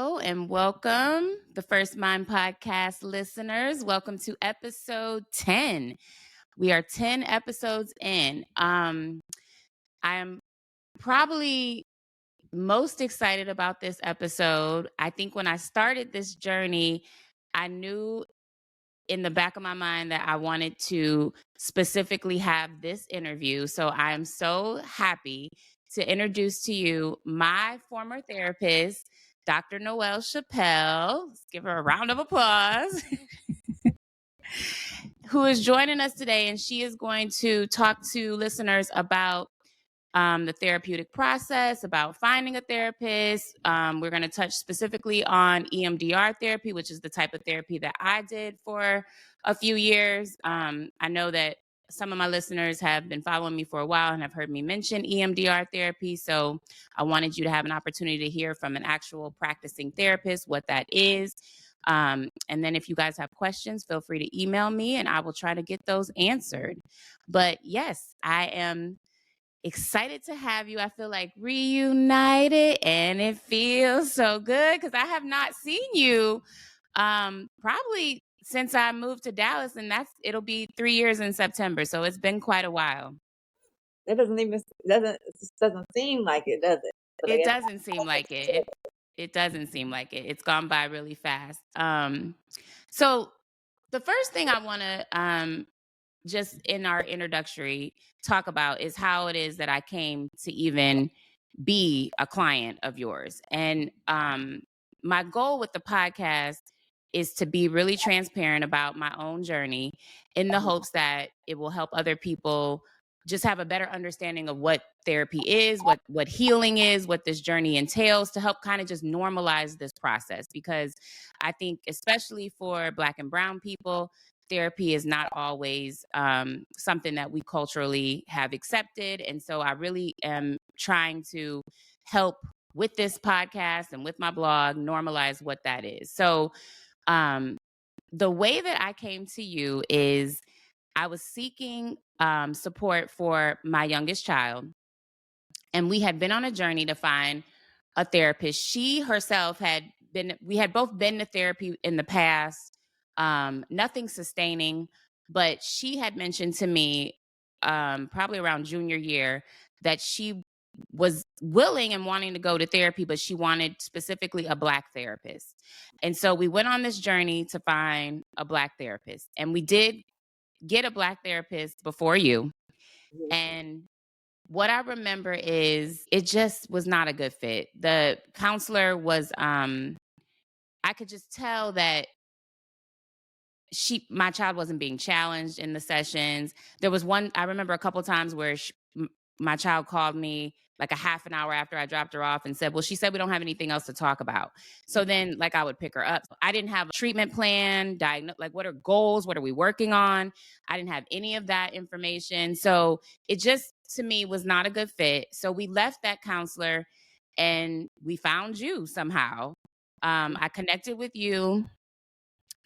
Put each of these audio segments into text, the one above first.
And welcome, the First Mind Podcast listeners. Welcome to episode 10. We are 10 episodes in. I am probably most excited about this episode. I think when I started this journey, I knew in the back of my mind that I wanted to specifically have this interview. So I am so happy to introduce to you my former therapist, Dr. Noelle Chappelle. Let's give her a round of applause. Who is joining us today, and she is going to talk to listeners about the therapeutic process, about finding a therapist. We're going to touch specifically on EMDR therapy, which is the type of therapy that I did for a few years. I know that some of my listeners have been following me for a while and have heard me mention EMDR therapy. So I wanted you to have an opportunity to hear from an actual practicing therapist what that is. And then if you guys have questions, feel free to email me and I will try to get those answered. But yes, I am excited to have you. I feel like reunited and it feels so good because I have not seen you probably since I moved to Dallas, and it'll be 3 years in September. So it's been quite a while. It doesn't seem like it, does it? But It doesn't seem like it. It doesn't seem like it. It's gone by really fast. So the first thing I want to just in our introductory talk about is how it is that I came to even be a client of yours. And my goal with the podcast is to be really transparent about my own journey in the hopes that it will help other people just have a better understanding of what therapy is, what healing is, what this journey entails, to help kind of just normalize this process. Because I think especially for Black and brown people, therapy is not always something that we culturally have accepted. And so I really am trying to help with this podcast and with my blog normalize what that is. So the way that I came to you is I was seeking support for my youngest child. And we had been on a journey to find a therapist. She herself we had both been to therapy in the past, nothing sustaining, but she had mentioned to me probably around junior year that she was willing and wanting to go to therapy, but she wanted specifically a Black therapist. And so we went on this journey to find a Black therapist. And we did get a Black therapist before you. And what I remember is it just was not a good fit. The counselor was, I could just tell that my child wasn't being challenged in the sessions. There was one, I remember a couple times where my child called me like a half an hour after I dropped her off and said, well, she said we don't have anything else to talk about. So then like I would pick her up. I didn't have a treatment plan, like what are goals? What are we working on? I didn't have any of that information. So it just, to me, was not a good fit. So we left that counselor and we found you somehow. I connected with you.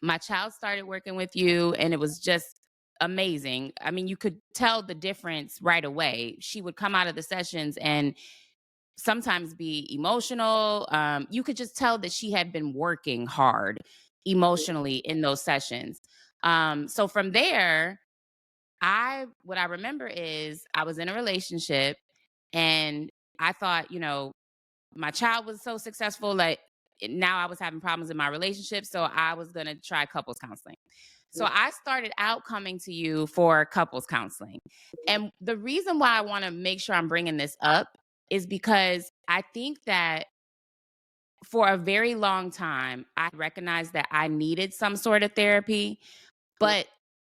My child started working with you and it was just amazing. I mean, you could tell the difference right away. She would come out of the sessions and sometimes be emotional. You could just tell that she had been working hard emotionally in those sessions. So from there, what I remember is I was in a relationship and I thought, my child was so successful, like now I was having problems in my relationship. So I was going to try couples counseling. So I started out coming to you for couples counseling. And the reason why I want to make sure I'm bringing this up is because I think that for a very long time, I recognized that I needed some sort of therapy. But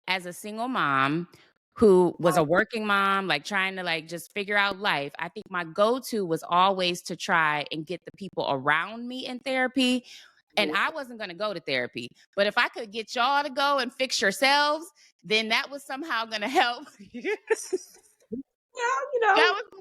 as a single mom who was a working mom, like trying to like just figure out life, I think my go-to was always to try and get the people around me in therapy. And I wasn't going to go to therapy, but if I could get y'all to go and fix yourselves, then that was somehow going to help. That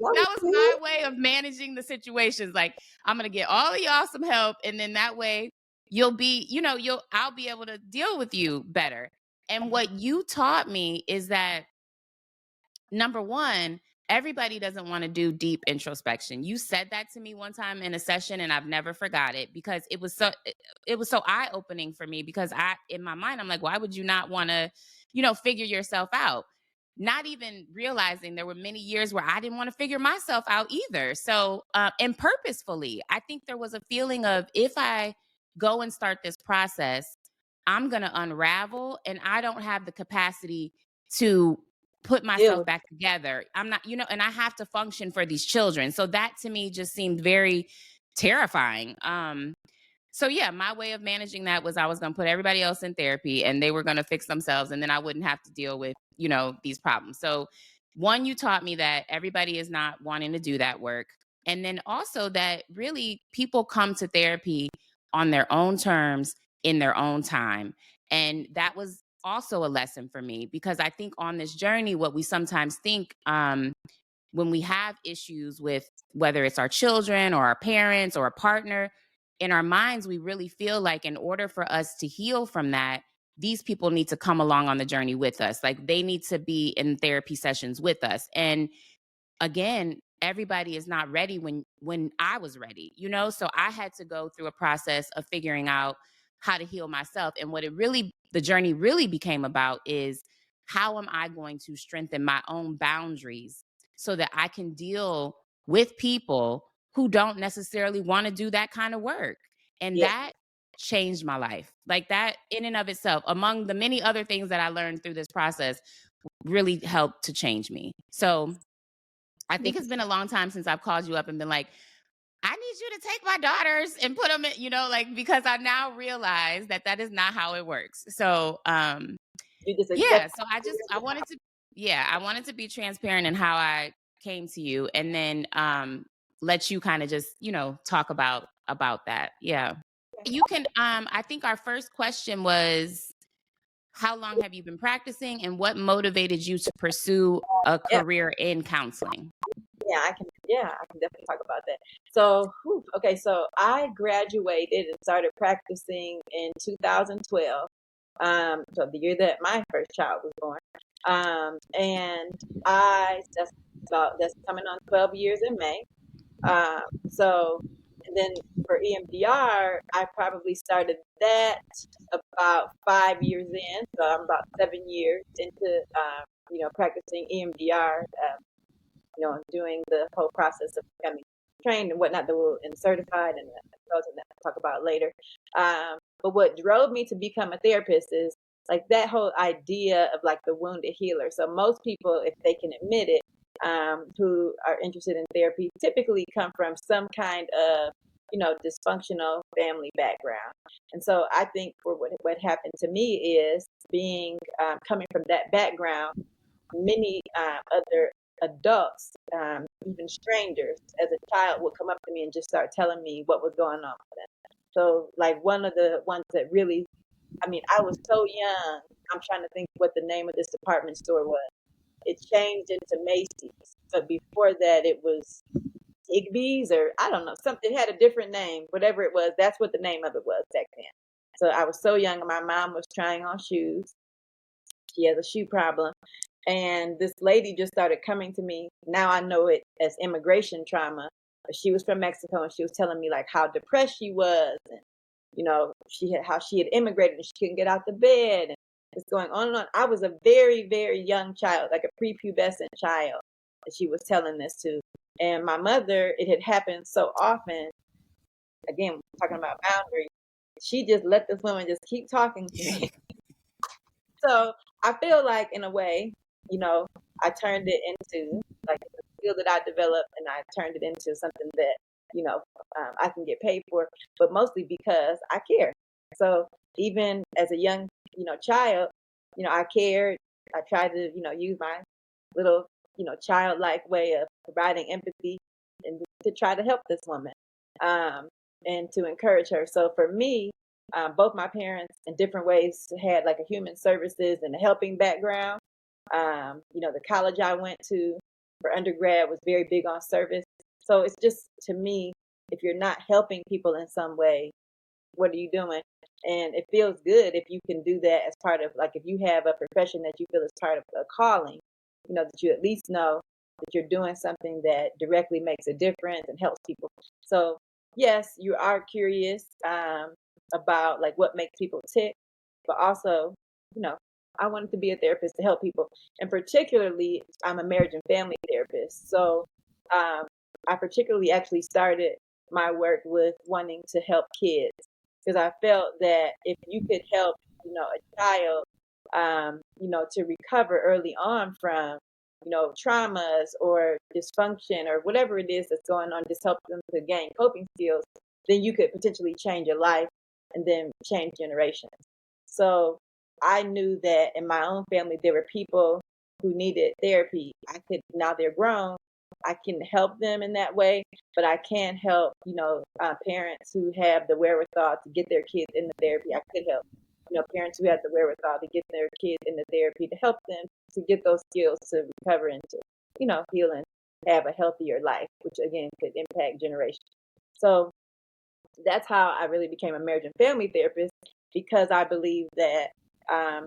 was my way of managing the situations. Like, I'm going to get all of y'all some help. And then that way I'll be able to deal with you better. And what you taught me is that, number one, everybody doesn't want to do deep introspection. You said that to me one time in a session, and I've never forgot it, because it was so eye-opening for me, because in my mind, I'm like, why would you not want to, figure yourself out? Not even realizing there were many years where I didn't want to figure myself out either. So, and purposefully, I think there was a feeling of, if I go and start this process, I'm going to unravel, and I don't have the capacity to put Deal myself with back together. I'm not, and I have to function for these children. So that to me just seemed very terrifying. So yeah, my way of managing that was, I was going to put everybody else in therapy, and they were going to fix themselves, and then I wouldn't have to deal with, these problems. So one, you taught me that everybody is not wanting to do that work. And then also that really people come to therapy on their own terms, in their own time. And that was also a lesson for me, because I think on this journey, what we sometimes think, when we have issues with, whether it's our children or our parents or a partner, in our minds, we really feel like in order for us to heal from that, these people need to come along on the journey with us. Like, they need to be in therapy sessions with us. And again, everybody is not ready when I was ready, so I had to go through a process of figuring out how to heal myself. And what the journey really became about is, how am I going to strengthen my own boundaries so that I can deal with people who don't necessarily want to do that kind of work. And yeah, that changed my life. Like, that in and of itself, among the many other things that I learned through this process, really helped to change me. So I think it's been a long time since I've called you up and been like, I need you to take my daughters and put them in, like, because I now realize that that is not how it works. So, you just accept. yeah, so I wanted to be transparent in how I came to you, and then, let you kind of just, talk about that. Yeah. You can, I think our first question was, how long have you been practicing, and what motivated you to pursue a Yeah, career in counseling? yeah, I can. Yeah, I can definitely talk about that. So, okay, so I graduated and started practicing in 2012. So the year that my first child was born. And that's coming on 12 years in May. So, and then for EMDR, I probably started that about 5 years in. So I'm about 7 years into, practicing EMDR, doing the whole process of becoming trained and whatnot, and certified, and those that I'll talk about later. But what drove me to become a therapist is like that whole idea of like the wounded healer. So most people, if they can admit it, who are interested in therapy typically come from some kind of dysfunctional family background. And so I think for what happened to me is being coming from that background, many other adults, even strangers, as a child would come up to me and just start telling me what was going on with them. So, like, one of the ones that really, I mean, I was so young. I'm trying to think what the name of this department store was. It changed into Macy's, but before that, it was Igby's, or I don't know, something. It had a different name, whatever it was. That's what the name of it was back then. So I was so young, and my mom was trying on shoes. She has a shoe problem. And this lady just started coming to me. Now I know it as immigration trauma. But she was from Mexico, and she was telling me like how depressed she was, and how she had immigrated and she couldn't get out the bed, and it's going on and on. I was a very, very young child, like a prepubescent child, that she was telling this to. And my mother, it had happened so often. Again, talking about boundaries, she just let this woman just keep talking to me. So I feel like, in a way, I turned it into like a skill that I developed, and I turned it into something that I can get paid for, but mostly because I care. So even as a young child, I cared. I tried to use my little childlike way of providing empathy and to try to help this woman, um, and to encourage her. So for me, both my parents in different ways had like a human services and a helping background. The college I went to for undergrad was very big on service. So it's just, to me, if you're not helping people in some way, what are you doing? And it feels good if you can do that as part of, like, if you have a profession that you feel is part of a calling, that you at least know that you're doing something that directly makes a difference and helps people. So yes, you are curious about like what makes people tick, but also, you know, I wanted to be a therapist to help people. And particularly, I'm a marriage and family therapist. So um, I particularly actually started my work with wanting to help kids because I felt that if you could help, a child, to recover early on from, traumas or dysfunction or whatever it is that's going on, just help them to gain coping skills, then you could potentially change your life and then change generations. So I knew that in my own family, there were people who needed therapy. Now they're grown, I can help them in that way, but I can't help, parents who have the wherewithal to get their kids into therapy. I could help, parents who have the wherewithal to get their kids into therapy to help them to get those skills to recover and to, heal and have a healthier life, which again could impact generations. So that's how I really became a marriage and family therapist because I believe that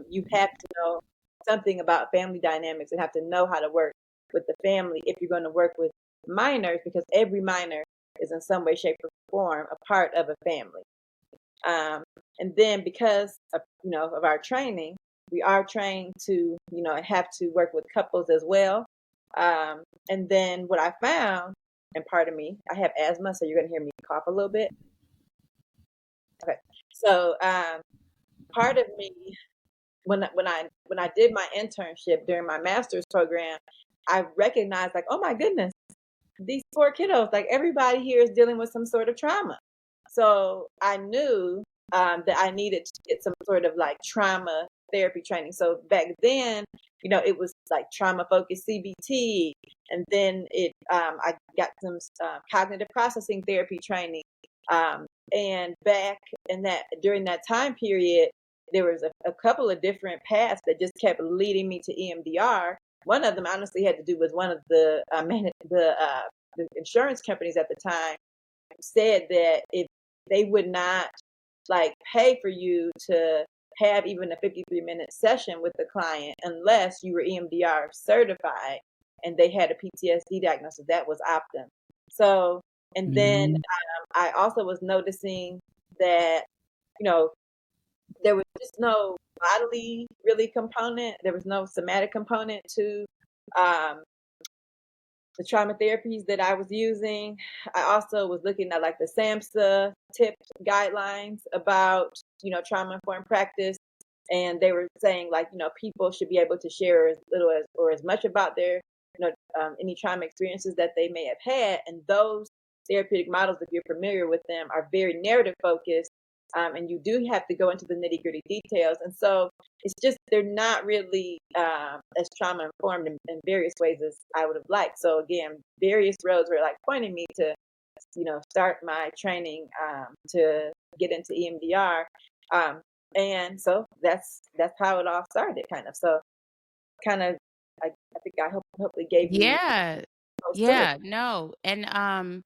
you have to know something about family dynamics and have to know how to work with the family if you're going to work with minors because every minor is in some way, shape, or form a part of a family. And then because of our training, we are trained to have to work with couples as well. And then what I found, and pardon me, I have asthma, so you're going to hear me cough a little bit. Okay, so part of me when I did my internship during my master's program, I recognized like, oh my goodness, these poor kiddos, like everybody here is dealing with some sort of trauma. So I knew that I needed to get some sort of like trauma therapy training. So back then, it was like trauma focused CBT, and then I got some cognitive processing therapy training. And back in during that time period, there was a couple of different paths that just kept leading me to EMDR. One of them honestly had to do with one of the insurance companies at the time said that if they would not like pay for you to have even a 53-minute session with the client unless you were EMDR certified and they had a PTSD diagnosis, that was Optum. So, and then I also was noticing that, there was just no bodily really component. There was no somatic component to the trauma therapies that I was using. I also was looking at like the SAMHSA tips guidelines about, trauma informed practice. And they were saying like, people should be able to share as little as or as much about their, any trauma experiences that they may have had. And those therapeutic models, if you're familiar with them, are very narrative focused. And you do have to go into the nitty gritty details. And so it's just, they're not really as trauma informed in various ways as I would have liked. So again, various roads were like pointing me to, start my training to get into EMDR. And so that's how it all started kind of. So kind of, I think I hopefully gave you. Yeah, no. And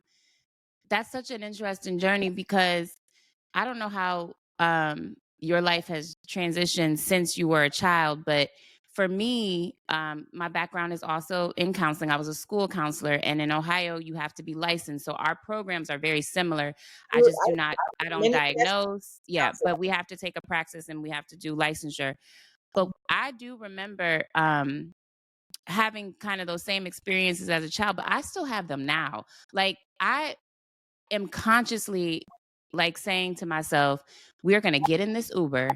that's such an interesting journey because I don't know how your life has transitioned since you were a child, but for me, my background is also in counseling. I was a school counselor, and in Ohio, you have to be licensed. So our programs are very similar. I just do not, I don't diagnose. Yeah, but we have to take a praxis and we have to do licensure. But I do remember having kind of those same experiences as a child, but I still have them now. Like I am consciously like saying to myself, we're going to get in this Uber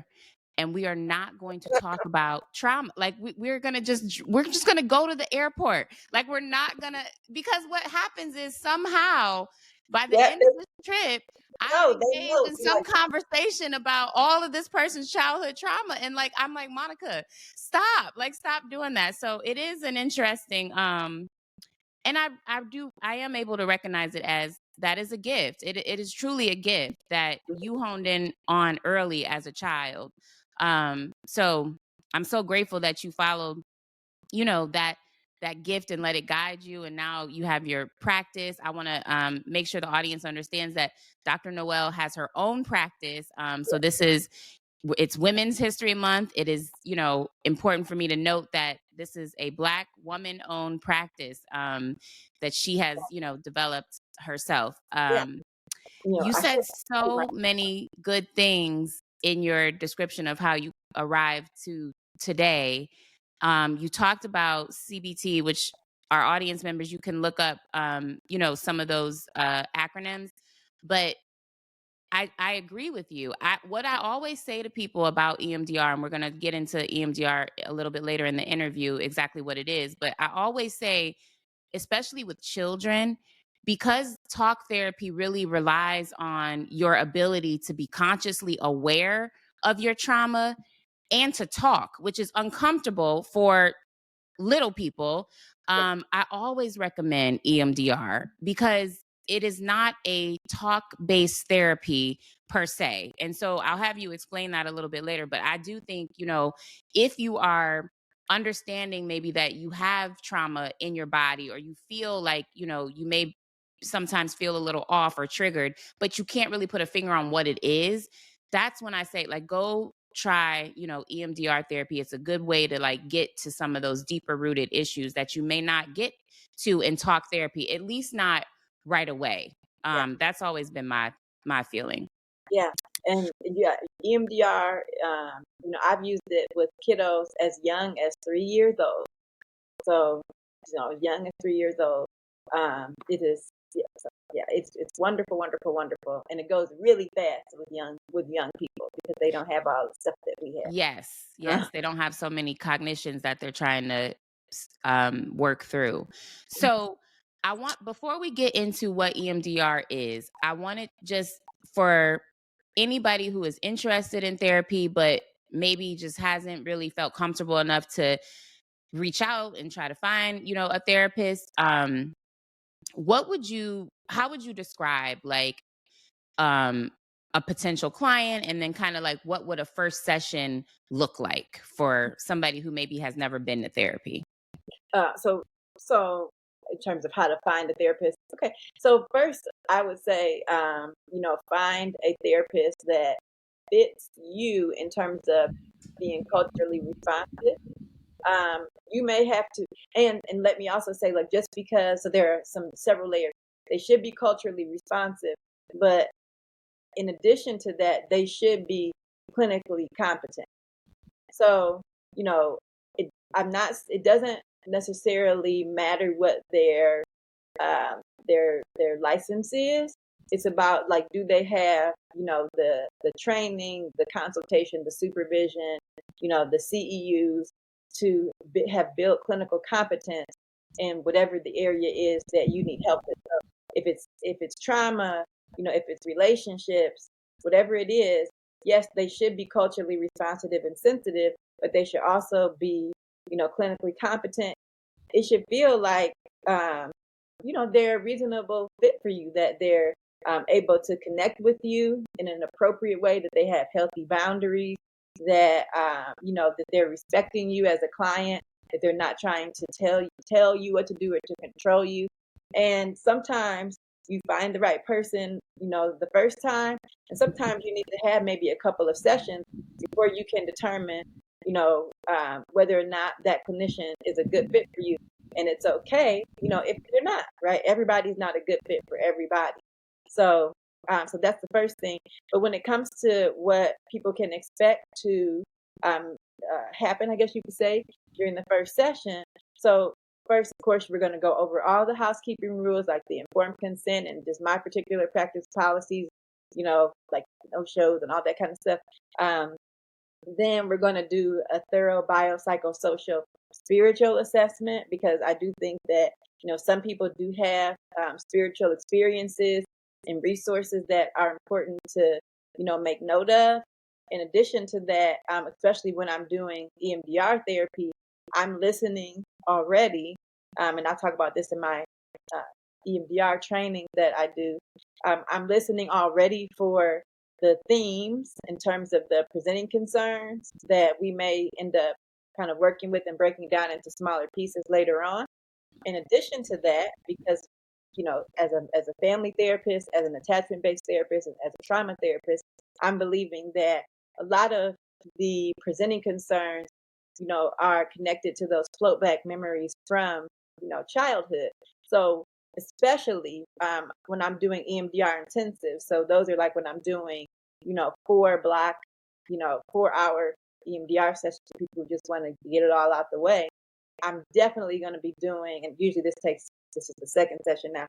and we are not going to talk about trauma. Like we're just going to go to the airport. Like we're not going to, because what happens is somehow by the end of this trip, I'm engaged in some conversation about all of this person's childhood trauma. And like, I'm like, Monica, stop doing that. So it is an interesting, and I am able to recognize it as that is a gift. It is truly a gift that you honed in on early as a child. So I'm so grateful that you followed, that gift and let it guide you. And now you have your practice. I want to make sure the audience understands that Dr. Noelle has her own practice. So it's Women's History Month. It is, important for me to note that this is a Black woman-owned practice that she has, developed herself. Yeah. You I said should so many good things in your description of how you arrived to today. You talked about CBT, which our audience members, you can look up, some of those acronyms. But I agree with you. What I always say to people about EMDR, and we're going to get into EMDR a little bit later in the interview, exactly what it is. But I always say, especially with children, because talk therapy really relies on your ability to be consciously aware of your trauma and to talk, which is uncomfortable for little people. Yeah. I always recommend EMDR because it is not a talk based therapy per se. And so I'll have you explain that a little bit later. But I do think, if you are understanding maybe that you have trauma in your body, or you feel like, you may sometimes feel a little off or triggered, but you can't really put a finger on what it is, that's when I say, like, go try, EMDR therapy. It's a good way to like get to some of those deeper rooted issues that you may not get to in talk therapy, at least not right away. Yeah. That's always been my feeling. Yeah. And yeah, EMDR, I've used it with kiddos as young as 3 years old. So, young as 3 years old. It is, it's wonderful, wonderful, wonderful. And it goes really fast with young people because they don't have all the stuff that we have. Yes, they don't have so many cognitions that they're trying to work through. So before we get into what EMDR is, I wanted just for anybody who is interested in therapy, but maybe just hasn't really felt comfortable enough to reach out and try to find, a therapist. How would you describe like um a potential client, and then kind of like what would a first session look like for somebody who maybe has never been to therapy? So, in terms of how to find a therapist, okay. So first, I would say, find a therapist that fits you in terms of being culturally responsive. You may have to, and let me also say, like, just because, so there are several layers. They should be culturally responsive, but in addition to that, they should be clinically competent. So, you know, it doesn't necessarily matter what their license is. It's about, like, do they have, the training, the consultation, the supervision, the CEUs to have built clinical competence in whatever the area is that you need help with. So if it's trauma, if it's relationships, whatever it is, yes, they should be culturally responsive and sensitive, but they should also be, clinically competent. It should feel like, they're a reasonable fit for you, that they're able to connect with you in an appropriate way, that they have healthy boundaries, that, that they're respecting you as a client, that they're not trying to tell you what to do or to control you. And sometimes you find the right person, the first time, and sometimes you need to have maybe a couple of sessions before you can determine, whether or not that clinician is a good fit for you. And it's okay, if they're not, right? Everybody's not a good fit for everybody. So, so that's the first thing. But when it comes to what people can expect to happen, I guess you could say, during the first session. So first, of course, we're going to go over all the housekeeping rules, like the informed consent and just my particular practice policies, like no shows and all that kind of stuff. Then we're going to do a thorough biopsychosocial spiritual assessment, because I do think that, some people do have spiritual experiences and resources that are important to, make note of. In addition to that, especially when I'm doing EMDR therapy, I'm listening already. And I'll talk about this in my EMDR training that I do. I'm listening already for the themes in terms of the presenting concerns that we may end up kind of working with and breaking down into smaller pieces later on. In addition to that, because, as a family therapist, as an attachment-based therapist, and as a trauma therapist, I'm believing that a lot of the presenting concerns are connected to those float back memories from, childhood. So especially when I'm doing EMDR intensive. So those are like when I'm doing, 4 block, 4 hour EMDR sessions for people who just want to get it all out the way. I'm definitely going to be doing, and usually this is the second session now,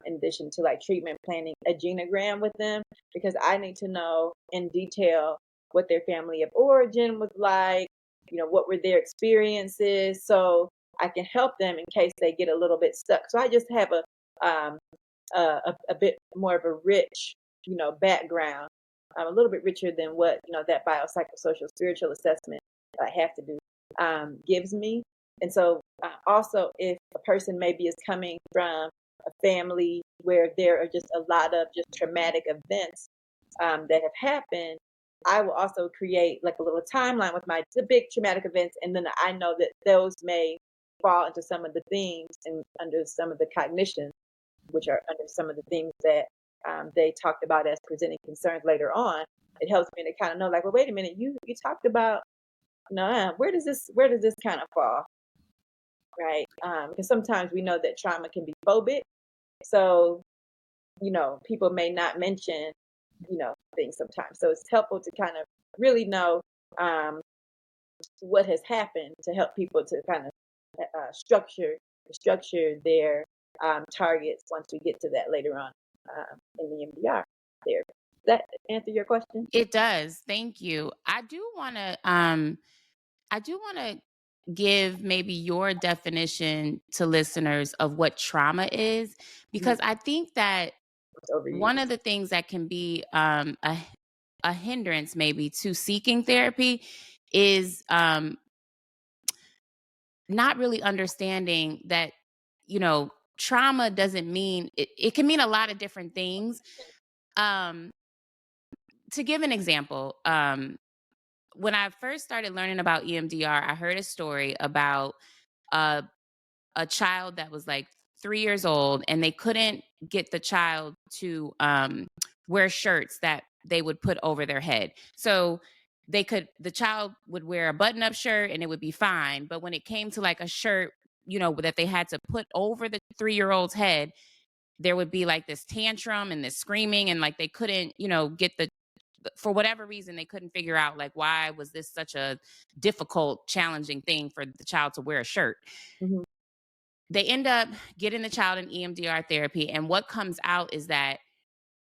in addition to like treatment planning, a genogram with them, because I need to know in detail what their family of origin was like, what were their experiences, so I can help them in case they get a little bit stuck. So I just have a bit more of a rich, background, a little bit richer than what, that biopsychosocial spiritual assessment that I have to do gives me. And so also, if a person maybe is coming from a family where there are just a lot of just traumatic events that have happened, I will also create like a little timeline with the big traumatic events, and then I know that those may fall into some of the themes and under some of the cognition, which are under some of the themes that they talked about as presenting concerns later on. It helps me to kind of know, like, well, wait a minute, you talked about, where does this kind of fall, right? Because sometimes we know that trauma can be phobic, so people may not mention things sometimes. So it's helpful to kind of really know what has happened to help people to kind of structure their targets once we get to that later on in the MDR therapy. Does that answer your question? It does. Thank you. I do want to give maybe your definition to listeners of what trauma is, Mhm. because I think that It's overused. one of the things that can be a hindrance maybe to seeking therapy is not really understanding that, trauma doesn't mean it can mean a lot of different things. Um, to give an example, when I first started learning about EMDR, I heard a story about a a child that was like 3 years old, and they couldn't get the child to wear shirts that they would put over their head. So the child would wear a button up shirt and it would be fine. But when it came to like a shirt, that they had to put over the 3-year old's head, there would be like this tantrum and this screaming, and like they couldn't, get for whatever reason, they couldn't figure out like why was this such a difficult, challenging thing for the child to wear a shirt. Mhm. They end up getting the child in EMDR therapy, and what comes out is that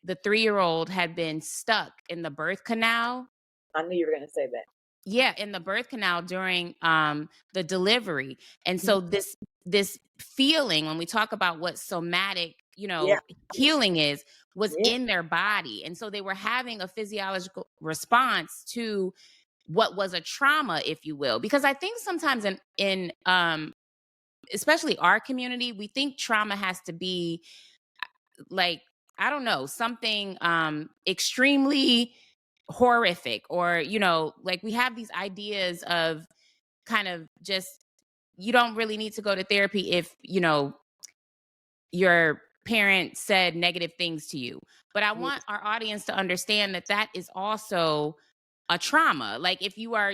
the 3-year-old had been stuck in the birth canal. I knew you were going to say that. Yeah, in the birth canal during the delivery. And Mhm. so this feeling, when we talk about what somatic, Yeah, healing is, was yeah. in their body. And so they were having a physiological response to what was a trauma, if you will. Because I think sometimes in especially our community, we think trauma has to be like, I don't know, something extremely horrific, or like we have these ideas of kind of just, you don't really need to go to therapy if your parent said negative things to you. But I Mhm. want our audience to understand that that is also a trauma. Like if you are,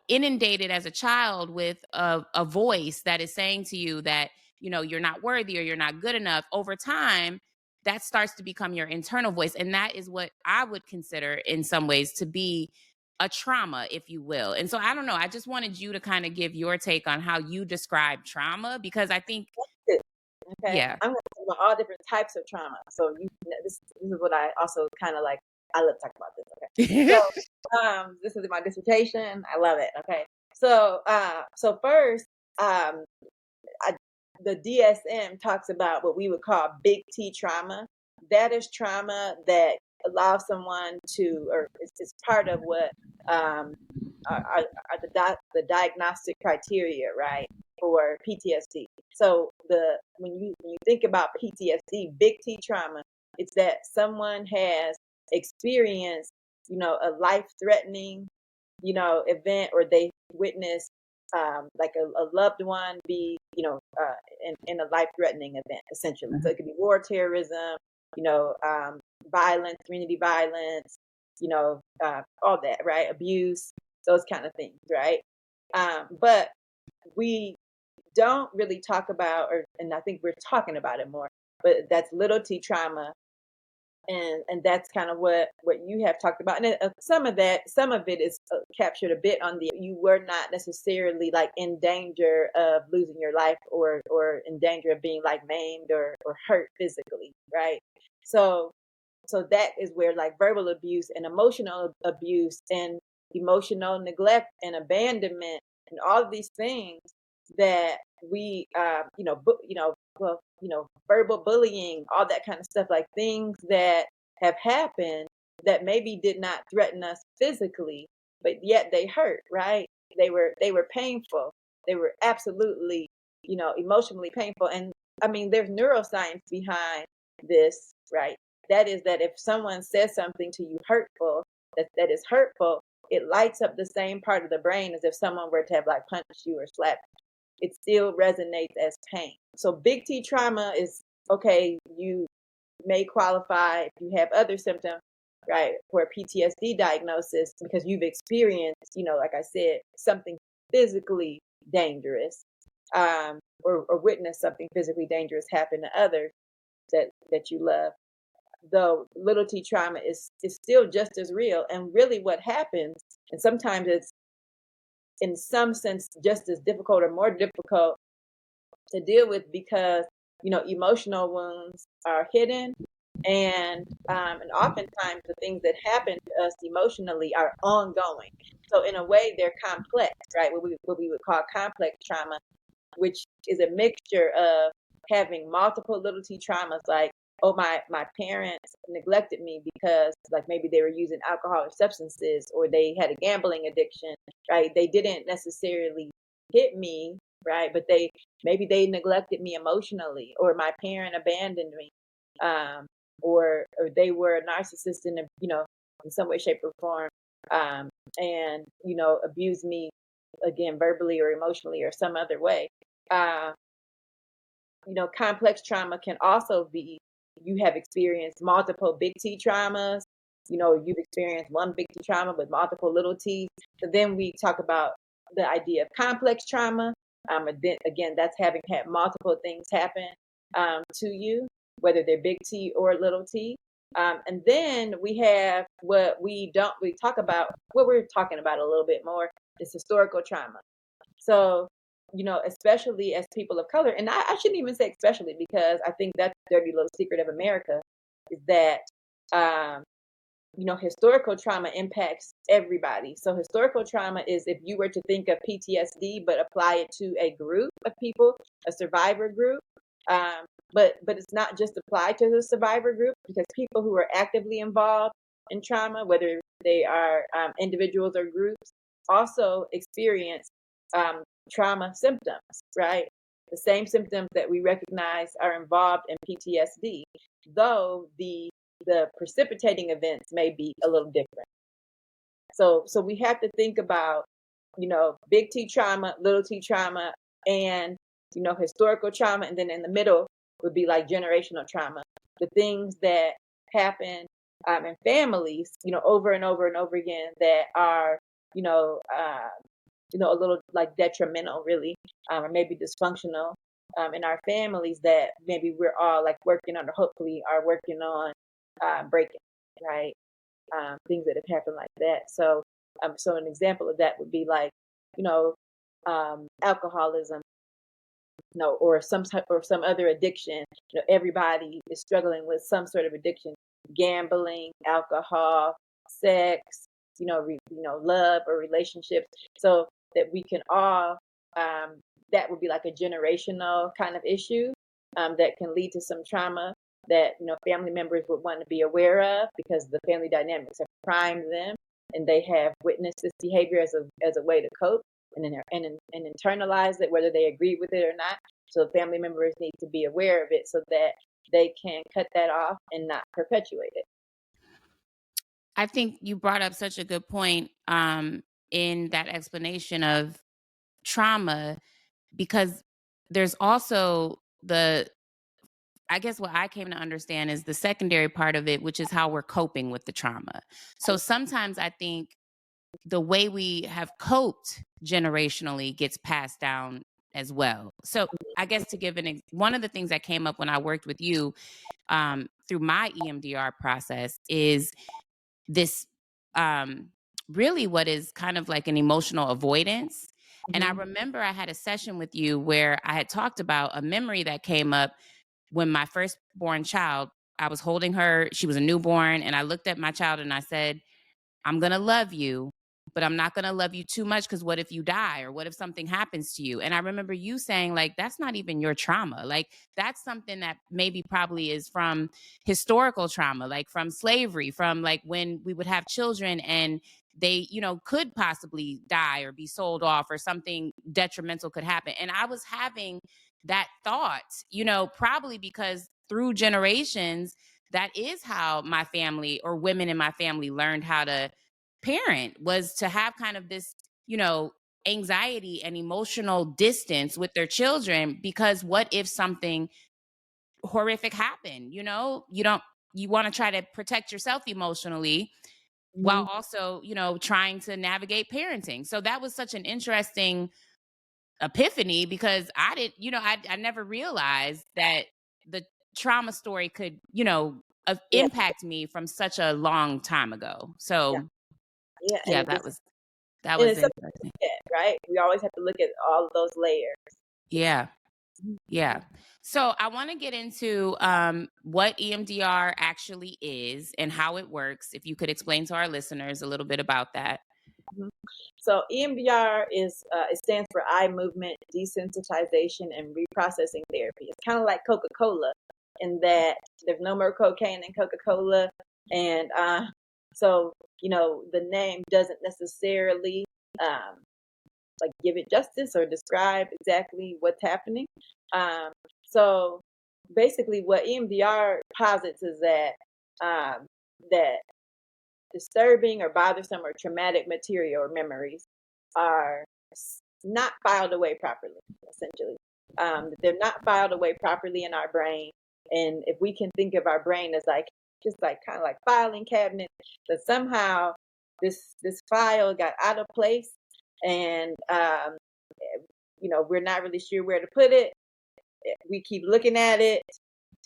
inundated as a child with a voice that is saying to you that, you're not worthy or you're not good enough, over time, that starts to become your internal voice. And that is what I would consider in some ways to be a trauma, if you will. And so I don't know. I just wanted you to kind of give your take on how you describe trauma, because I think, Good. Okay, yeah. I'm going to talk about all different types of trauma. So this is what I also kind of like. I love talking about this. Okay, so this is my dissertation. I love it. Okay, so first, I, the DSM talks about what we would call big T trauma. That is trauma that allows someone to, or it's part of what are the diagnostic criteria, right, for PTSD. So when you think about PTSD, big T trauma, it's that someone has experienced, a life threatening, event, or they witnessed like a loved one be, in a life threatening event, essentially. So it could be war, terrorism, violence, community violence, all that, right? Abuse, those kind of things, right? But we don't really talk about, and I think we're talking about it more, but that's little T trauma, and that's kind of what you have talked about. And some of it is captured a bit on the, you were not necessarily like in danger of losing your life, or in danger of being like maimed or hurt physically, right? So that is where like verbal abuse and emotional abuse and emotional neglect and abandonment and all of these things that we well, verbal bullying, all that kind of stuff, like things that have happened that maybe did not threaten us physically, but yet they hurt, right? They were painful. They were absolutely, emotionally painful. And I mean, there's neuroscience behind this, right? That is that if someone says something to you hurtful, that is hurtful, it lights up the same part of the brain as if someone were to have like punched you or slapped. It still resonates as pain. So big T trauma is okay. You may qualify if you have other symptoms, right, for a PTSD diagnosis because you've experienced, like I said, something physically dangerous, or witnessed something physically dangerous happen to others that you love. Though little T trauma is still just as real, and really what happens, and sometimes it's in some sense just as difficult or more difficult to deal with because emotional wounds are hidden, and oftentimes the things that happen to us emotionally are ongoing. So in a way, they're complex, right? What we would call complex trauma, which is a mixture of having multiple little T traumas, like, oh, my parents neglected me because like maybe they were using alcohol or substances, or they had a gambling addiction, right? They didn't necessarily hit me, right? But maybe they neglected me emotionally, or my parent abandoned me, um, or they were a narcissist in some way, shape, or form, and abused me again verbally or emotionally or some other way. Uh, Complex trauma can also be, you have experienced multiple big T traumas. You've experienced one big T trauma with multiple little T's. So then we talk about the idea of complex trauma. And then, again, that's having had multiple things happen to you, whether they're big T or little T. And then we have what we talk about, what we're talking about a little bit more, is historical trauma. So, especially as people of color, and I shouldn't even say especially, because I think that's the dirty little secret of America, is that, um, historical trauma impacts everybody. So historical trauma is, if you were to think of PTSD, but apply it to a group of people, a survivor group. But it's not just applied to the survivor group, because people who are actively involved in trauma, whether they are individuals or groups, also experience trauma symptoms, right? The same symptoms that we recognize are involved in PTSD, though the precipitating events may be a little different. So we have to think about, big T trauma, little T trauma, and historical trauma, and then in the middle would be like generational trauma, the things that happen in families, over and over and over again, that are, a little like detrimental, really, or maybe dysfunctional in our families, that maybe we're all like working on, or hopefully are working on breaking, right? Things that have happened like that. So an example of that would be like, alcoholism, or some type, or some other addiction. Everybody is struggling with some sort of addiction: gambling, alcohol, sex, love or relationships. So that we can all, that would be like a generational kind of issue, that can lead to some trauma that family members would want to be aware of, because the family dynamics have primed them, and they have witnessed this behavior as a way to cope, and then and internalize it, whether they agree with it or not. So family members need to be aware of it so that they can cut that off and not perpetuate it. I think you brought up such a good point in that explanation of trauma, because there's also I guess what I came to understand is the secondary part of it, which is how we're coping with the trauma. So sometimes I think the way we have coped generationally gets passed down as well. So I guess to give one of the things that came up when I worked with you through my EMDR process is this really what is kind of like an emotional avoidance. And I remember I had a session with you where I had talked about a memory that came up when my firstborn child, I was holding her, she was a newborn, and I looked at my child and I said, I'm going to love you, but I'm not going to love you too much because what if you die or what if something happens to you? And I remember you saying, like, that's not even your trauma. Like, that's something that maybe probably is from historical trauma, like from slavery, from like when we would have children and they, could possibly die or be sold off or something detrimental could happen. And I was having that thought, probably because through generations, that is how my family or women in my family learned how to parent, was to have kind of this, anxiety and emotional distance with their children, because what if something horrific happened? You want to try to protect yourself emotionally while also, trying to navigate parenting. So that was such an interesting epiphany, because I did, I never realized that the trauma story could, Yeah, impact me from such a long time ago. yeah, So yeah. yeah, that And was it's something interesting. to look at, right? We always have to look at all of those layers. Yeah. Mhm. Yeah. So I want to get into what EMDR actually is and how it works. If you could explain to our listeners a little bit about that. Mhm. So EMDR is it stands for eye movement desensitization and reprocessing therapy. It's kind of like Coca-Cola in that there's no more cocaine in Coca-Cola, and so the name doesn't necessarily um, like give it justice or describe exactly what's happening. Um, so basically, what EMDR posits is that disturbing or bothersome or traumatic material or memories are not filed away properly, essentially. They're not filed away properly in our brain. And if we can think of our brain as like just like kind of like filing cabinet, that somehow this file got out of place, and we're not really sure where to put it. We keep looking at it,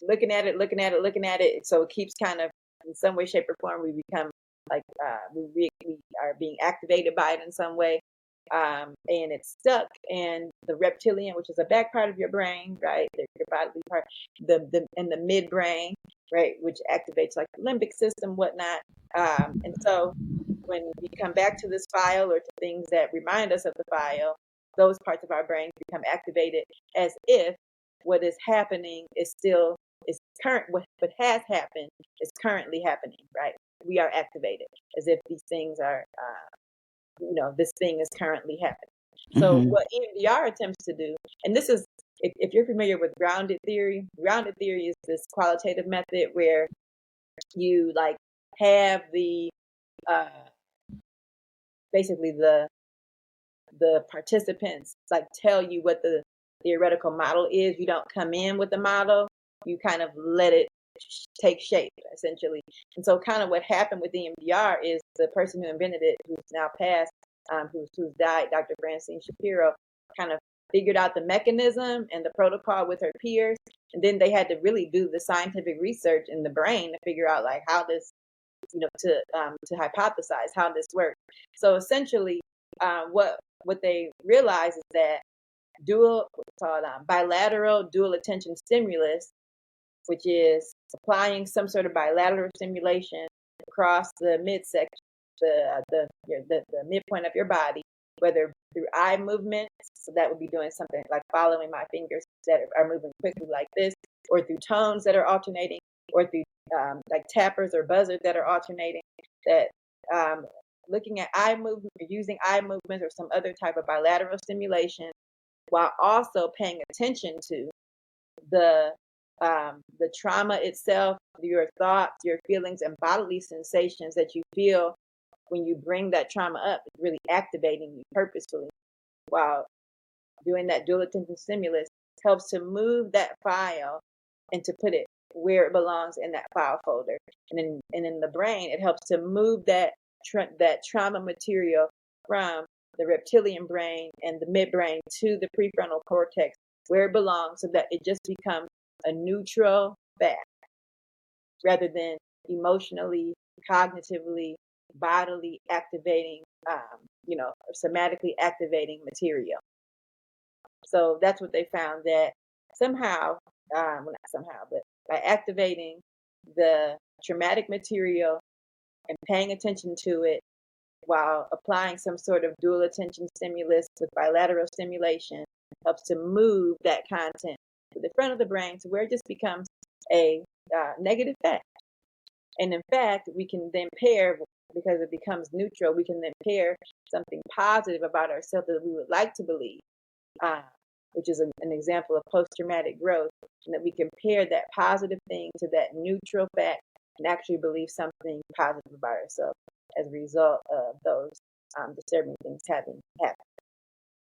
looking at it. So it keeps kind of, in some way, shape, or form, we become like we are being activated by it in some way, and it's stuck in the reptilian, which is the back part of your brain, right? Your bodily part, the and the midbrain, right, which activates like the limbic system, whatnot. And so when we come back to this file or to things that remind us of the file, those parts of our brain become activated as if what is happening is current. What has happened is currently happening, right? We are activated as if these things are, this thing is currently happening. So Mm-hmm. what EMDR attempts to do, and this is, if you're familiar with grounded theory is this qualitative method where you like have the uh, basically the participants like tell you what the theoretical model is. You don't come in with the model. You kind of let it take shape, essentially. And so kind of what happened with EMDR is the person who invented it, who's now passed, who's died, Dr. Francine Shapiro, kind of figured out the mechanism and the protocol with her peers. And then they had to really do the scientific research in the brain to figure out like how this, to hypothesize how this works. So essentially, what they realize is that bilateral dual attention stimulus, which is applying some sort of bilateral stimulation across the midsection, the midpoint of your body, whether through eye movements, so that would be doing something like following my fingers that are moving quickly like this, or through tones that are alternating, or through like tappers or buzzers that are alternating, that looking at eye movement or using eye movements or some other type of bilateral stimulation, while also paying attention to the trauma itself, your thoughts, your feelings, and bodily sensations that you feel when you bring that trauma up. It's really activating you purposefully, while doing that dual attention stimulus helps to move that file and to put it where it belongs in that file folder. And in the brain, it helps to move that that trauma material from the reptilian brain and the midbrain to the prefrontal cortex where it belongs, so that it just becomes a neutral fact rather than emotionally, cognitively, bodily activating, or somatically activating material. So that's what they found, that somehow, well, not somehow, but by activating the traumatic material and paying attention to it while applying some sort of dual attention stimulus with bilateral stimulation, helps to move that content to the front of the brain to where it just becomes a negative fact. And in fact, we can then pair, because it becomes neutral, we can then pair something positive about ourselves that we would like to believe, which is an example of post-traumatic growth, and that we compare that positive thing to that neutral fact and actually believe something positive about ourselves as a result of those disturbing things having happened.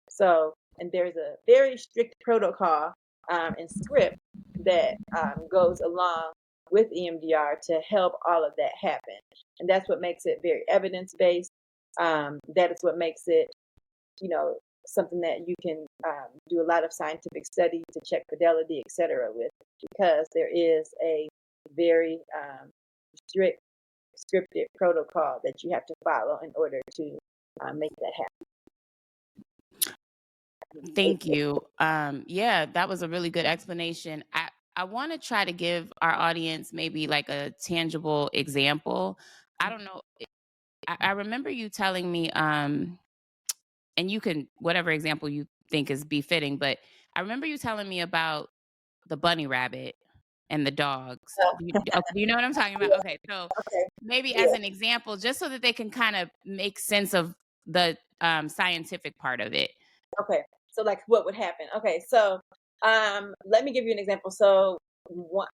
So, and there's a very strict protocol and script that goes along with EMDR to help all of that happen. And that's what makes it very evidence-based. That is what makes it, something that you can do a lot of scientific study to check fidelity, et cetera, with, because there is a very strict scripted protocol that you have to follow in order to make that happen. Thank you. Yeah, that was a really good explanation. I want to try to give our audience maybe like a tangible example. I don't know. I remember you telling me, and you can, whatever example you think is befitting, but I remember you telling me about the bunny rabbit and the dogs. So, Do you know what I'm talking about? yeah, Okay. So okay, maybe as yeah, an example, just so that they can kind of make sense of the scientific part of it. okay. So, like, what would happen? Okay, so let me give you an example. So,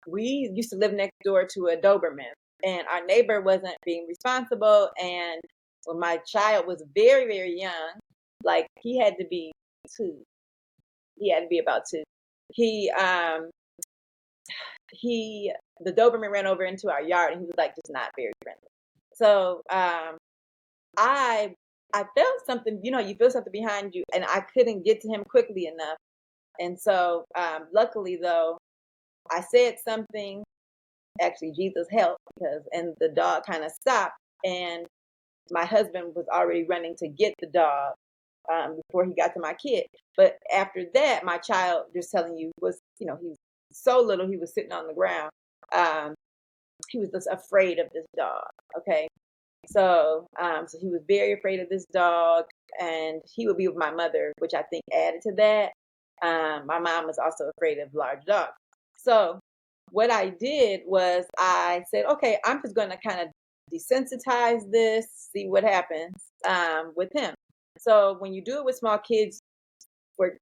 we used to live next door to a Doberman, and our neighbor wasn't being responsible. And when my child was very, very young, like he had to be 2, he had to be about 2. He he the Doberman ran over into our yard, and he was like just not very friendly. So I I felt something, you feel something behind you, and I couldn't get to him quickly enough. And so luckily though, I said something. Actually, Jesus helped, and the dog kind of stopped, and my husband was already running to get the dog before he got to my kid. But after that, my child, just telling you, was, he was so little, he was sitting on the ground. Um, he was just afraid of this dog. Okay. So he was very afraid of this dog, and he would be with my mother, which I think added to that. My mom was also afraid of large dogs. So what I did was I said, okay, I'm just going to kind of desensitize this, see what happens with him. So when you do it with small kids, for,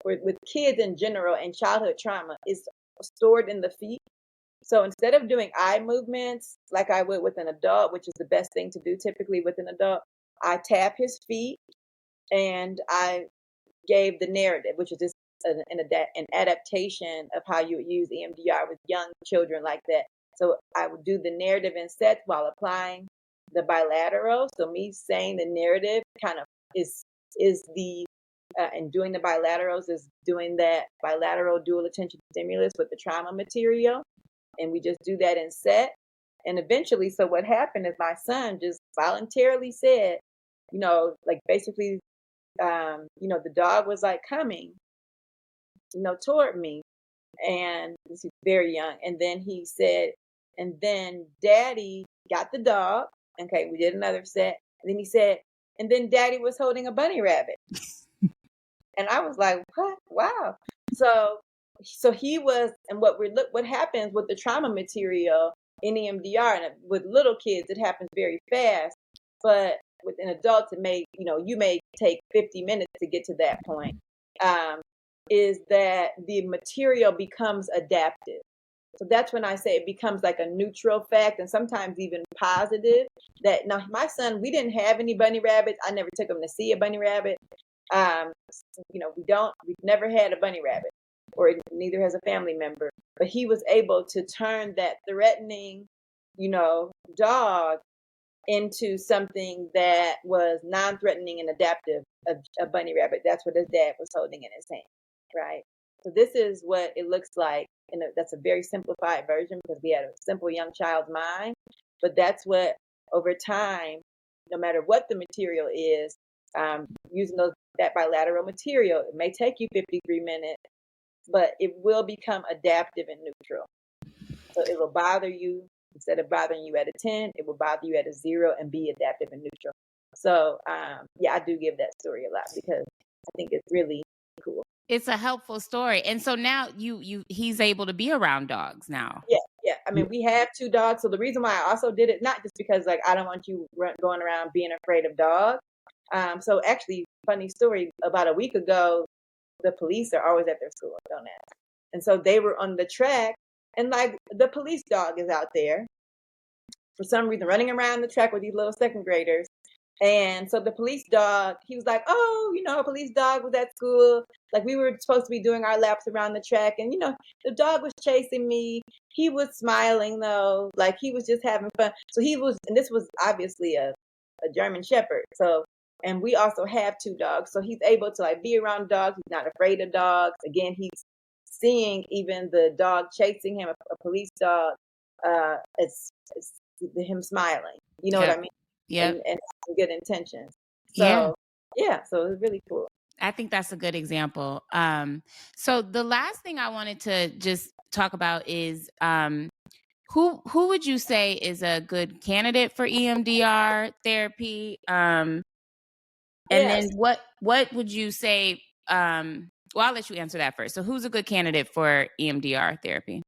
with kids in general, and childhood trauma is stored in the feet. So instead of doing eye movements like I would with an adult, which is the best thing to do typically with an adult, I tap his feet, and I gave the narrative, which is just an adaptation of how you would use EMDR with young children like that. So I would do the narrative in sets while applying the bilateral. So me saying the narrative kind of is the and doing the bilaterals is doing that bilateral dual attention stimulus with the trauma material. And we just do that in set. And eventually, so what happened is my son just voluntarily said, like basically, the dog was like coming, toward me. And he's very young. And then he said, and then daddy got the dog. Okay, we did another set. And then he said, and then daddy was holding a bunny rabbit. And I was like, what? Wow. So he was, and what happens with the trauma material in EMDR, and with little kids, it happens very fast. But with an adult, you may take 50 minutes to get to that point. Is that the material becomes adaptive. So that's when I say it becomes like a neutral fact, and sometimes even positive. That now, my son, we didn't have any bunny rabbits. I never took him to see a bunny rabbit. We've never had a bunny rabbit, or neither has a family member. But he was able to turn that threatening, dog into something that was non-threatening and adaptive, a bunny rabbit. That's what his dad was holding in his hand, right? So this is what it looks like, and that's a very simplified version because we had a simple young child's mind. But that's what, over time, no matter what the material is, using that bilateral material, it may take you 53 minutes, but it will become adaptive and neutral. So it will bother you. Instead of bothering you at a 10, it will bother you at a 0 and be adaptive and neutral. So yeah, I do give that story a lot because I think it's really cool. It's a helpful story. And so now he's able to be around dogs now. Yeah, yeah. I mean, we have 2 dogs. So the reason why I also did it, not just because like I don't want you going around being afraid of dogs. So actually, funny story, about a week ago, the police are always at their school, don't ask. And so they were on the track, and like the police dog is out there for some reason running around the track with these little second graders. And so the police dog, he was like, oh, a police dog was at school. Like we were supposed to be doing our laps around the track. And, the dog was chasing me. He was smiling though. Like he was just having fun. So and this was obviously a German Shepherd. So, and we also have 2 dogs. So he's able to like be around dogs. He's not afraid of dogs. Again, he's seeing even the dog chasing him, a police dog, it's him smiling. You know what I mean? Yeah. And good intentions. Yeah. So yeah, so it's really cool. I think that's a good example. So the last thing I wanted to just talk about is who would you say is a good candidate for EMDR therapy? And Yes. then what would you say? Well, I'll let you answer that first. So who's a good candidate for EMDR therapy?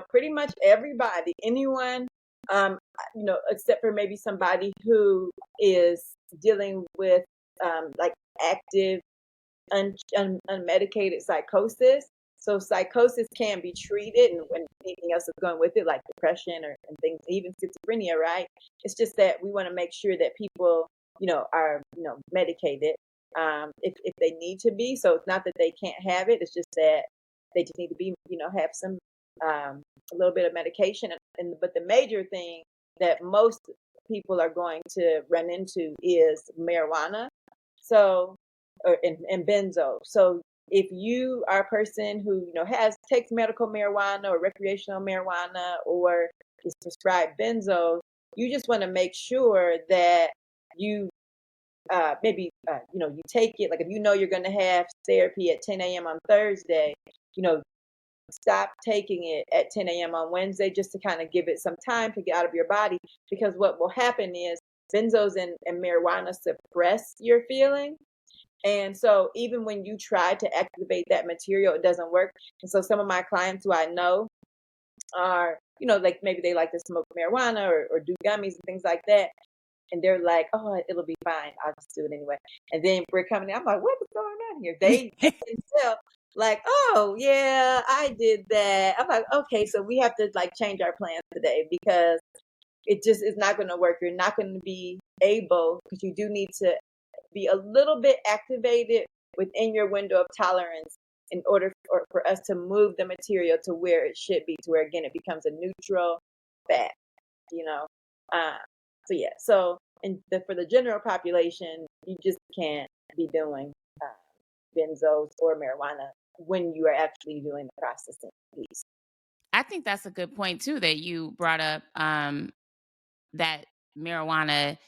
Pretty much everybody, anyone, except for maybe somebody who is dealing with like active unmedicated psychosis. So psychosis can be treated, and when anything else is going with it, like depression and things, even schizophrenia, right? It's just that we want to make sure that people, are, medicated if they need to be. So it's not that they can't have it. It's just that they just need to be, have some a little bit of medication. But the major thing that most people are going to run into is marijuana. So and benzo. So if you are a person who takes medical marijuana or recreational marijuana or is prescribed benzo, you just want to make sure that you maybe you take it. Like if you're going to have therapy at 10 a.m. on Thursday, stop taking it at 10 a.m. on Wednesday just to kind of give it some time to get out of your body. Because what will happen is benzos and marijuana suppress your feeling. And so even when you try to activate that material, it doesn't work. And so some of my clients who I know are, like maybe they like to smoke marijuana or do gummies and things like that. And they're like, oh, it'll be fine. I'll just do it anyway. And then we're coming in. I'm like, what is going on here? They can tell, like, oh, yeah, I did that. I'm like, okay, so we have to like change our plans today because it just is not going to work. You're not going to be able, because you do need to be a little bit activated within your window of tolerance in order for us to move the material to where it should be, to where, again, it becomes a neutral fact, So yeah, so for the general population, you just can't be doing benzos or marijuana when you are actually doing the processing piece. I think that's a good point too that you brought up. That marijuana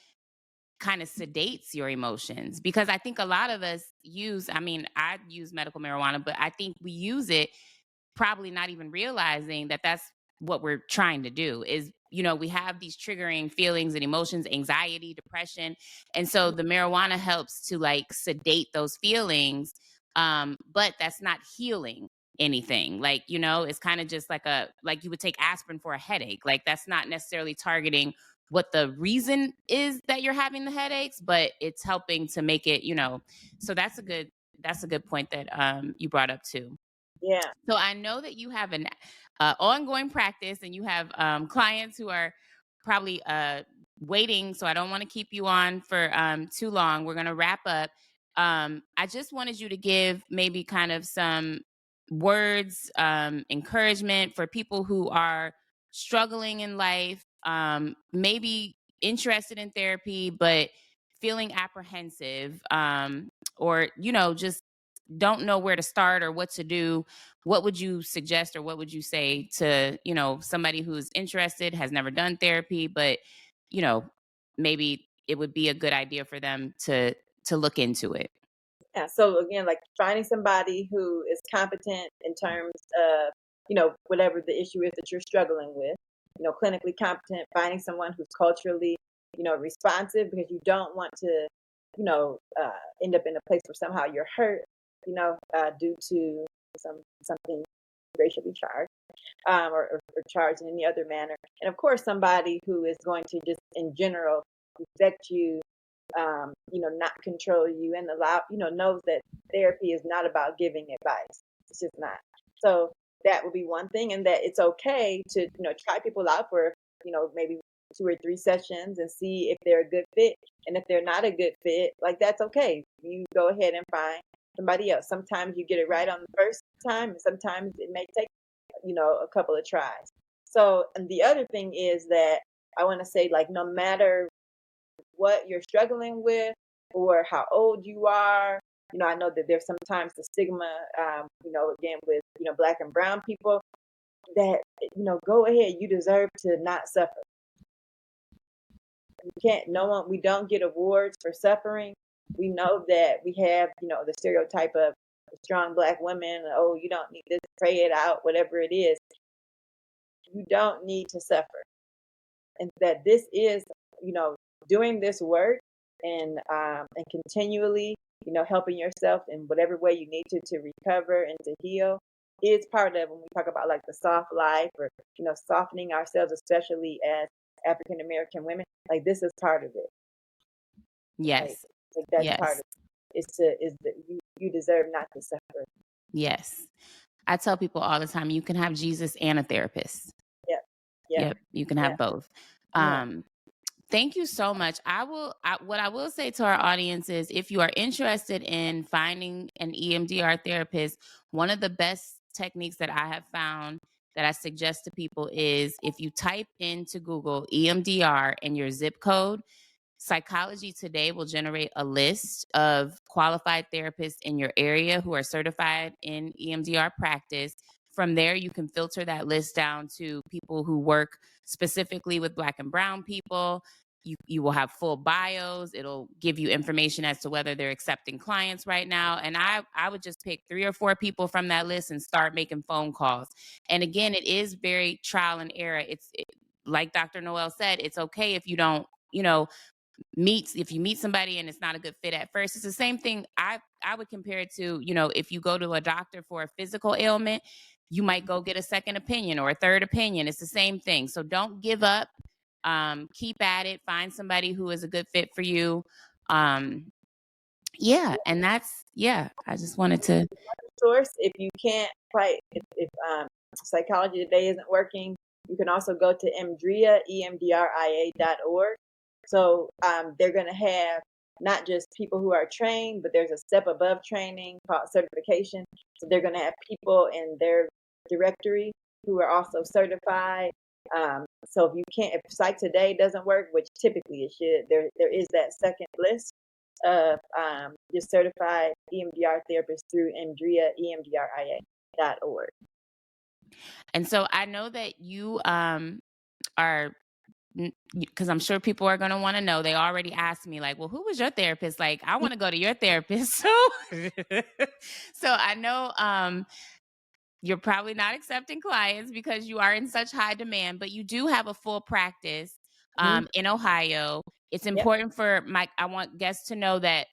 kind of sedates your emotions, because I think a lot of us I use medical marijuana, but I think we use it probably not even realizing that that's what we're trying to do is, we have these triggering feelings and emotions, anxiety, depression. And so the marijuana helps to like sedate those feelings. But that's not healing anything. Like, it's kind of just like you would take aspirin for a headache. Like that's not necessarily targeting what the reason is that you're having the headaches, but it's helping to make it, so that's a good point that you brought up too. Yeah. So I know that you have an ongoing practice and you have clients who are probably waiting. So I don't want to keep you on for too long. We're going to wrap up. I just wanted you to give maybe kind of some words, encouragement for people who are struggling in life. Maybe interested in therapy, but feeling apprehensive, or, just don't know where to start or what to do, what would you suggest or what would you say to, somebody who's interested, has never done therapy, but, you know, maybe it would be a good idea for them to look into it? Yeah, so again, like finding somebody who is competent in terms of, whatever the issue is that you're struggling with, clinically competent, finding someone who's culturally, responsive, because you don't want to, end up in a place where somehow you're hurt, due to something racially charged, or charged in any other manner. And of course, somebody who is going to just in general respect you, not control you, and allow, knows that therapy is not about giving advice. It's just not. So that would be one thing, and that it's okay to, try people out for, maybe 2 or 3 sessions and see if they're a good fit. And if they're not a good fit, like that's okay. You go ahead and find somebody else. Sometimes you get it right on the first time, and sometimes it may take, a couple of tries. So, and the other thing is that I want to say, like, no matter what you're struggling with or how old you are. I know that there's sometimes the stigma, again, with, Black and brown people, that, go ahead, you deserve to not suffer. You can't, no one, we don't get awards for suffering. We know that we have, the stereotype of strong Black women, oh, you don't need this, pray it out, whatever it is. You don't need to suffer. And that this is, doing this work and continually, helping yourself in whatever way you need to recover and to heal is part of when we talk about like the soft life, or, softening ourselves, especially as African American women. Like this is part of it. Yes. Like that's part Yes. of it. Is that you deserve not to suffer. Yes. I tell people all the time, you can have Jesus and a therapist. Yep. Yep. Yep. You can have both. Yeah. Thank you so much. What I will say to our audience is, if you are interested in finding an EMDR therapist, one of the best techniques that I have found that I suggest to people is, if you type into Google EMDR and your zip code, Psychology Today will generate a list of qualified therapists in your area who are certified in EMDR practice. From there, you can filter that list down to people who work specifically with Black and brown people. You will have full bios. It'll give you information as to whether they're accepting clients right now. And I would just pick 3 or 4 people from that list and start making phone calls. And again, it is very trial and error. Like Dr. Noelle said, it's okay if you don't, if you meet somebody and it's not a good fit at first. It's the same thing. I would compare it to, if you go to a doctor for a physical ailment, you might go get a second opinion or a third opinion. It's the same thing. So don't give up. Keep at it. Find somebody who is a good fit for you. And I just wanted to. Source, if you can't quite, if Psychology Today isn't working, you can also go to EMDRIA, EMDRIA.org. So they're going to have not just people who are trained, but there's a step above training called certification. So they're going to have people in their directory who are also certified. So if you can't, if Psych Today doesn't work, which typically it should, there is that second list of just certified EMDR therapists through EMDRIA, EMDRIA.org. And so I know that you are, because I'm sure people are going to want to know. They already asked me, like, well, who was your therapist? Like, I want to go to your therapist. So I know you're probably not accepting clients because you are in such high demand, but you do have a full practice in Ohio. It's important for I want guests to know that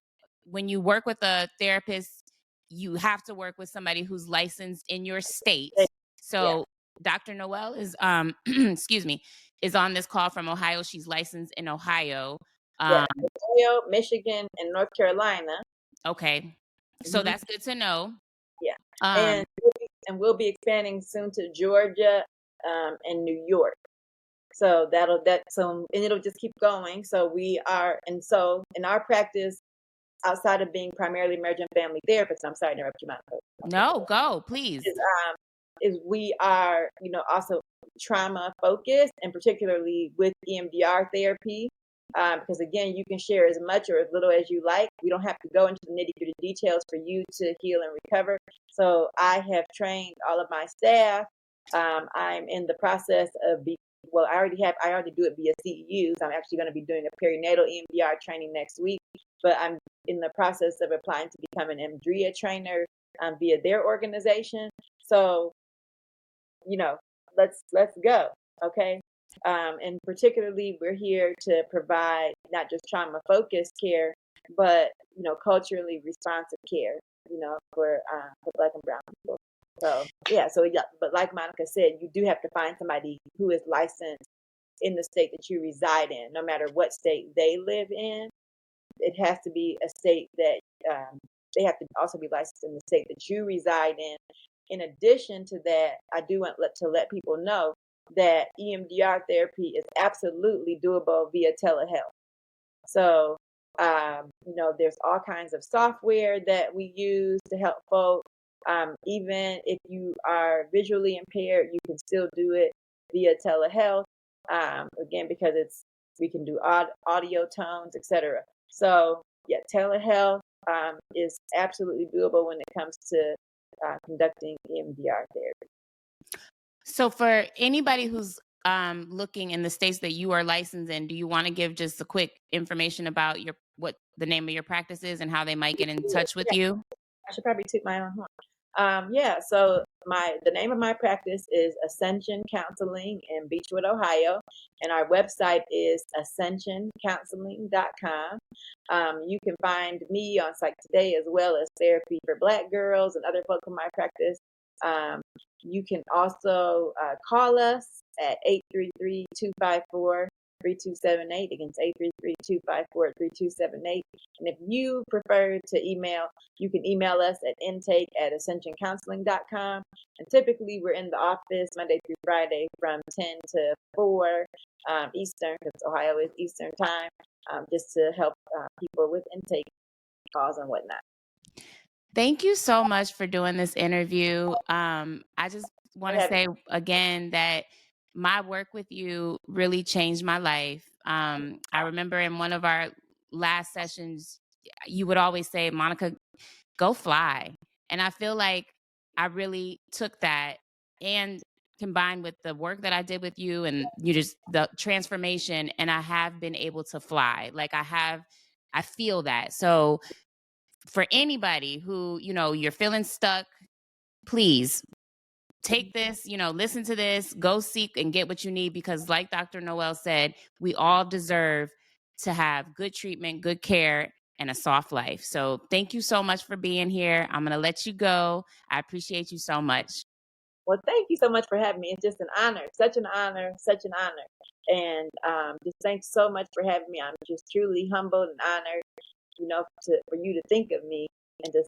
when you work with a therapist, you have to work with somebody who's licensed in your state. So Dr. Noelle is, excuse me, is on this call from Ohio. She's licensed in Ohio. Ohio, Michigan, and North Carolina. Okay. So that's good to know. Yeah. And we'll be expanding soon to Georgia and New York. So and it'll just keep going. So we are, and so in our practice, outside of being primarily marriage and family therapists, I'm sorry to interrupt you, Monica. No, go, please. Is we are, also trauma focused, and particularly with EMDR therapy. Because again, you can share as much or as little as you like. We don't have to go into the nitty gritty details for you to heal and recover. So I have trained all of my staff. I'm in the process of I already do it via CEUs. I'm actually going to be doing a perinatal EMDR training next week, but I'm in the process of applying to become an EMDRIA trainer via their organization. So, let's go. Okay. And particularly, we're here to provide not just trauma focused care, but culturally responsive care. For Black and Brown people. So yeah, but like Monica said, you do have to find somebody who is licensed in the state that you reside in, no matter what state they live in. It has to be a state that they have to also be licensed in the state that you reside in. In addition to that, I do want to let people know that EMDR therapy is absolutely doable via telehealth. So, there's all kinds of software that we use to help folks. Even if you are visually impaired, you can still do it via telehealth. Again, because we can do audio tones, etc. So, yeah, telehealth is absolutely doable when it comes to conducting EMDR therapy. So for anybody who's looking in the states that you are licensed in, do you want to give just a quick information about what the name of your practice is and how they might get in touch with Yeah, you? I should probably toot my own horn. So the name of my practice is Ascension Counseling in Beechwood, Ohio, and our website is ascensioncounseling.com. You can find me on Psych Today as well as Therapy for Black Girls and other folk in my practice. You can also call us at 833-254-3278. Again, it's 833-254-3278. And if you prefer to email, you can email us at intake@ascensioncounseling.com. And typically we're in the office Monday through Friday from 10 to 4 Eastern, because Ohio is Eastern time, just to help people with intake calls and whatnot. Thank you so much for doing this interview. I just want to say again that my work with you really changed my life. I remember in one of our last sessions, you would always say, Monica, go fly. And I feel like I really took that and combined with the work that I did with you and the transformation, and I have been able to fly. Like I feel that. So for anybody who, you're feeling stuck, please take this, listen to this, go seek and get what you need, because like Dr. Noelle said, we all deserve to have good treatment, good care, and a soft life. So thank you so much for being here. I'm going to let you go. I appreciate you so much. Well, thank you so much for having me. It's just an honor, such an honor, such an honor. And just thanks so much for having me. I'm just truly humbled and honored, for you to think of me and to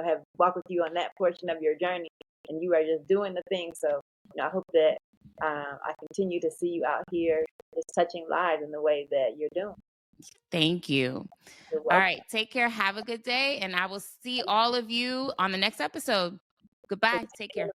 have walk with you on that portion of your journey. And you are just doing the thing. So I hope that I continue to see you out here just touching lives in the way that you're doing. Thank you. All right. Take care. Have a good day. And I will see all of you on the next episode. Goodbye. Take care.